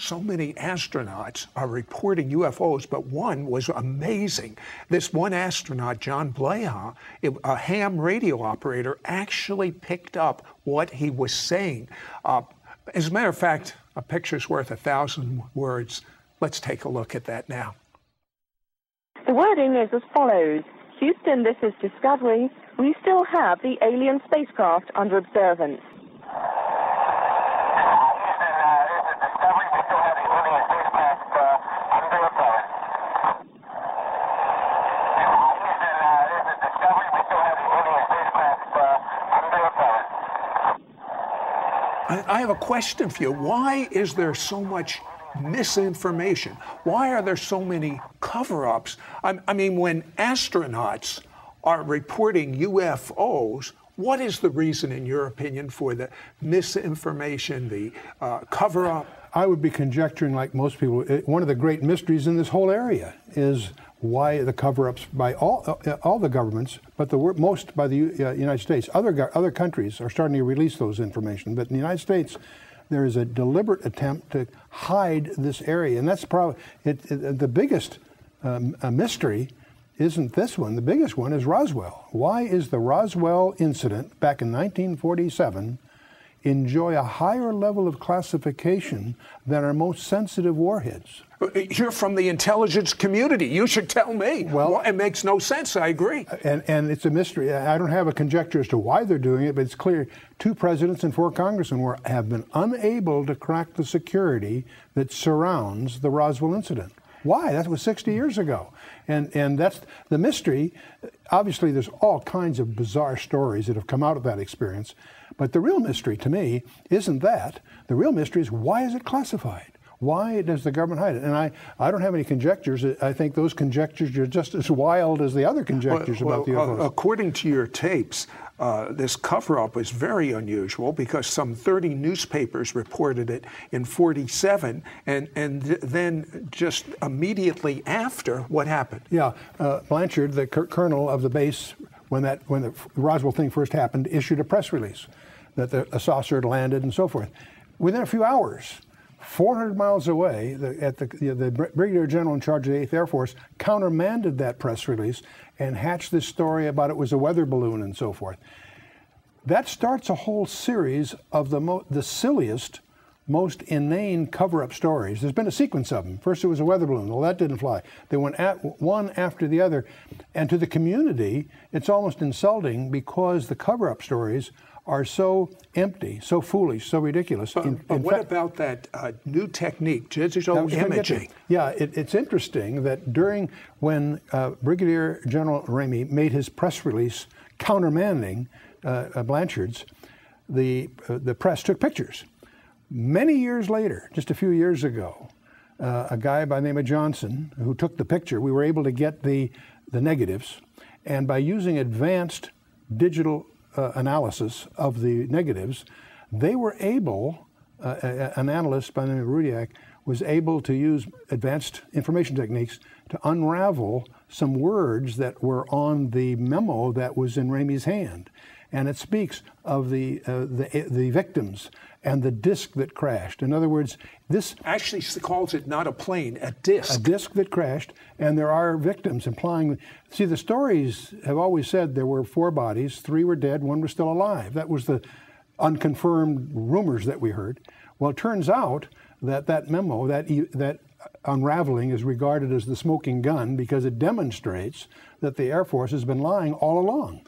so many astronauts are reporting UFOs, but one was amazing. This one astronaut, John Blaha, a ham radio operator, actually picked up what he was saying. As a matter of fact, a picture's worth 1,000 words. Let's take a look at that now. The wording is as follows. Houston, this is Discovery. We still have the alien spacecraft under observance. I have a question for you. Why is there so much misinformation? Why are there so many cover-ups? I mean, when astronauts are reporting UFOs, what is the reason, in your opinion, for the misinformation, the cover-up? I would be conjecturing, like most people, one of the great mysteries in this whole area is why the cover-ups by all the governments, but most by the United States. Other countries are starting to release those information, but in the United States, there is a deliberate attempt to hide this area, and that's probably the biggest mystery. Isn't this one? The biggest one is Roswell. Why is the Roswell incident back in 1947 enjoy a higher level of classification than our most sensitive warheads? You're from the intelligence community. You should tell me. Well, it makes no sense. I agree. And it's a mystery. I don't have a conjecture as to why they're doing it, but it's clear 2 presidents and 4 congressmen have been unable to crack the security that surrounds the Roswell incident. Why? That was 60 years ago. And that's the mystery. Obviously, there's all kinds of bizarre stories that have come out of that experience. But the real mystery to me isn't that. The real mystery is, why is it classified? Why does the government hide it? And I don't have any conjectures. I think those conjectures are just as wild as the other conjectures about the UFOs. According to your tapes, this cover-up was very unusual because some 30 newspapers reported it in 47, and then just immediately after, what happened? Yeah, Blanchard, the colonel of the base, when the Roswell thing first happened, issued a press release that a saucer had landed and so forth. Within a few hours, 400 miles away, the Brigadier General in charge of the 8th Air Force countermanded that press release and hatched this story about it was a weather balloon and so forth. That starts a whole series of the silliest, most inane cover-up stories. There's been a sequence of them. First it was a weather balloon. Well, that didn't fly. They went one after the other. And to the community, it's almost insulting because the cover-up stories are so empty, so foolish, so ridiculous. But what about that new technique, digital imaging? Yeah, it's interesting that when Brigadier General Ramey made his press release countermanding Blanchard's, the press took pictures. Many years later, just a few years ago, a guy by the name of Johnson, who took the picture, we were able to get the negatives, and by using advanced digital analysis of the negatives, they were able, an analyst by the name of Rudiak was able to use advanced information techniques to unravel some words that were on the memo that was in Ramey's hand. And it speaks of the victims and the disc that crashed. In other words, this actually calls it not a plane, a disc. A disc that crashed, and there are victims, implying. See, the stories have always said there were 4 bodies, 3 were dead, 1 was still alive. That was the unconfirmed rumors that we heard. Well, it turns out that memo, that unraveling, is regarded as the smoking gun because it demonstrates that the Air Force has been lying all along.